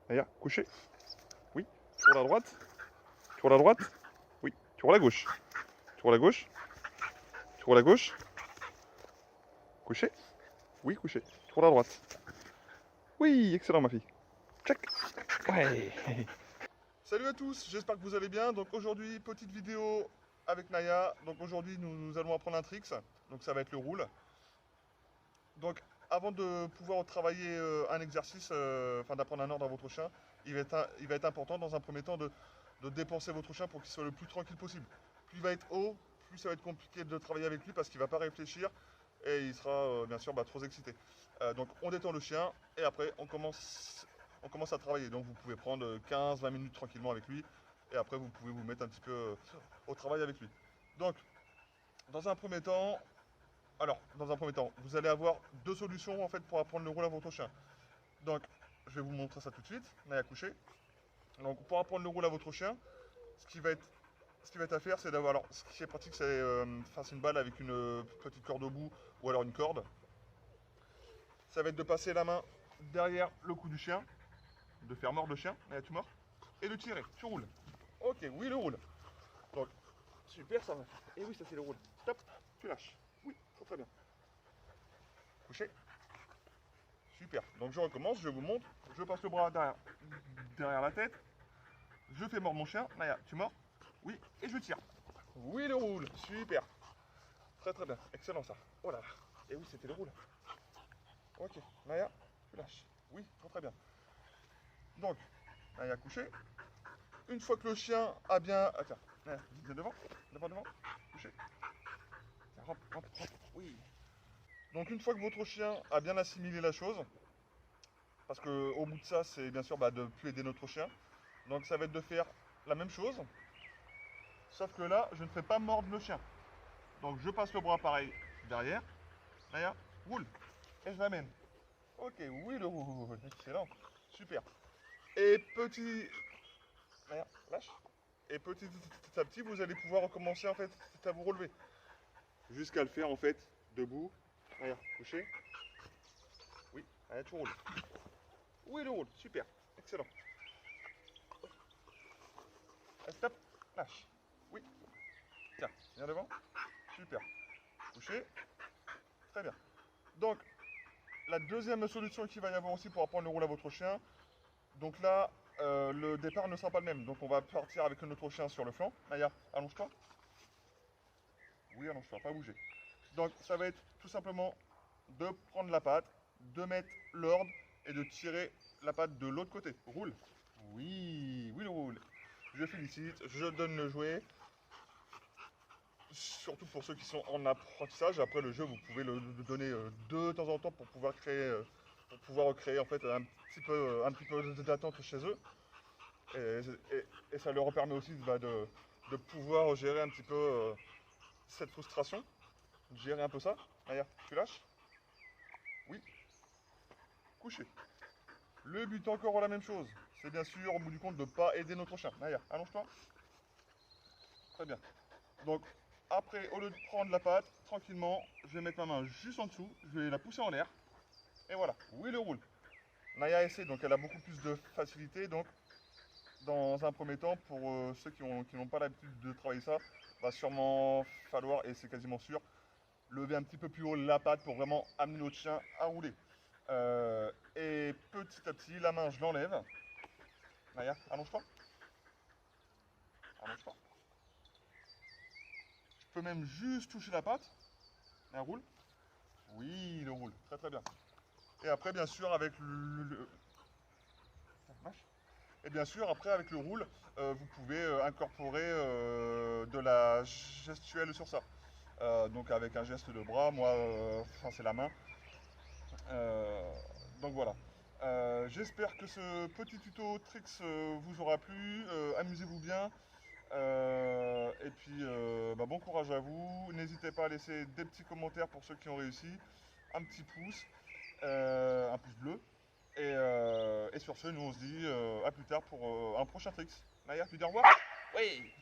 Naya, couché. Oui. Tu roules à droite. Tu roules à droite. Oui. Tu roules à gauche. Tu roules à gauche. Tu roules à gauche. Couché. Oui, couché. Tu roules à droite. Oui, excellent ma fille. Check. Ouais. Salut à tous, j'espère que vous allez bien. Donc aujourd'hui, petite vidéo avec Naya. Donc aujourd'hui, nous allons apprendre un tricks. Donc ça va être le roule. Donc avant de pouvoir travailler un exercice, enfin d'apprendre un ordre à votre chien, il va être important dans un premier temps de dépenser votre chien pour qu'il soit le plus tranquille possible. Plus il va être haut, plus ça va être compliqué de travailler avec lui parce qu'il ne va pas réfléchir et il sera bien sûr trop excité. Donc on détend le chien et après on commence à travailler. Donc vous pouvez prendre 15-20 minutes tranquillement avec lui et après vous pouvez vous mettre un petit peu au travail avec lui. Donc dans un premier temps, vous allez avoir deux solutions en fait pour apprendre le roule à votre chien. Donc, je vais vous montrer ça tout de suite. Naya couché. Donc, pour apprendre le roule à votre chien, ce qui va être, ce qui va être à faire, c'est d'avoir. Alors, ce qui est pratique, c'est faire une balle avec une petite corde au bout ou alors une corde. Ça va être de passer la main derrière le cou du chien, de faire mordre le chien. Naya, tu mords et de tirer. Tu roules. Ok, oui, le roule. Donc, super, ça va. Et oui, ça c'est le roule. Stop, tu lâches. Oui, très très bien. Couché. Super. Donc je recommence, je vous montre. Je passe le bras derrière la tête. Je fais mordre mon chien. Naya, tu mords? Oui. Et je tire. Oui, le roule. Super. Très très bien. Excellent ça. Oh là là. Et oui, c'était le roule. Ok. Naya, tu lâches. Oui, très très bien. Donc, Naya couché. Une fois que le chien a bien... Ah tiens, Naya, viens devant. Devant, devant. Couché. Tiens, rampe, rampe, rampe. Oui. Donc une fois que votre chien a bien assimilé la chose, parce qu'au bout de ça, c'est bien sûr de ne plus aider notre chien. Donc ça va être de faire la même chose, sauf que là, je ne fais pas mordre le chien. Donc je passe le bras pareil derrière. Naya, roule. Et je l'amène. Ok, oui, le roule. Excellent. Super. Et petit... Naya, lâche. Et petit à petit, vous allez pouvoir recommencer en fait à vous relever. Jusqu'à le faire en fait debout. Naya, couché. Oui, Naya, tu roules. Oui, le roule. Super. Excellent. Stop. Lâche. Oui. Tiens, viens devant. Super. Couché. Très bien. Donc, la deuxième solution qu'il va y avoir aussi pour apprendre le roule à votre chien, donc là, le départ ne sera pas le même. Donc on va partir avec notre chien sur le flanc. Naya, allonge-toi. Oui, allonge-toi, pas bouger. Donc ça va être tout simplement de prendre la patte, de mettre l'ordre et de tirer la patte de l'autre côté. Roule. Oui, oui, le roule. Je félicite, je donne le jouet. Surtout pour ceux qui sont en apprentissage. Après le jeu, vous pouvez le donner de temps en temps pour pouvoir créer en fait un petit peu d'attente chez eux. Et ça leur permet aussi de pouvoir gérer un petit peu cette frustration, gérer un peu ça. Naya, tu lâches? Oui, couché. Le but encore la même chose. C'est bien sûr au bout du compte de ne pas aider notre chien. Naya, allonge-toi. Très bien. Donc après, au lieu de prendre la patte, tranquillement, je vais mettre ma main juste en dessous, je vais la pousser en l'air. Et voilà, oui le roule. Naya essaie, donc elle a beaucoup plus de facilité. Donc dans un premier temps, pour ceux qui n'ont pas l'habitude de travailler ça, va sûrement falloir, et c'est quasiment sûr, lever un petit peu plus haut la patte pour vraiment amener notre chien à rouler. Et petit à petit, la main, je l'enlève. Naya, allonge-toi. Allonge-toi. Je peux même juste toucher la patte. Elle roule. Oui, il roule. Très très bien. Et après, bien sûr, avec et bien sûr, après, avec le roule, vous pouvez incorporer de la gestuelle sur ça. Donc avec un geste de bras, moi, c'est la main. Euh, donc voilà. J'espère que ce petit tuto tricks vous aura plu. Amusez-vous bien. Et puis, bon courage à vous. N'hésitez pas à laisser des petits commentaires pour ceux qui ont réussi. Un petit pouce, un pouce bleu. Et sur ce, nous on se dit à plus tard pour un prochain tricks. Naya, tu dis au revoir? Oui.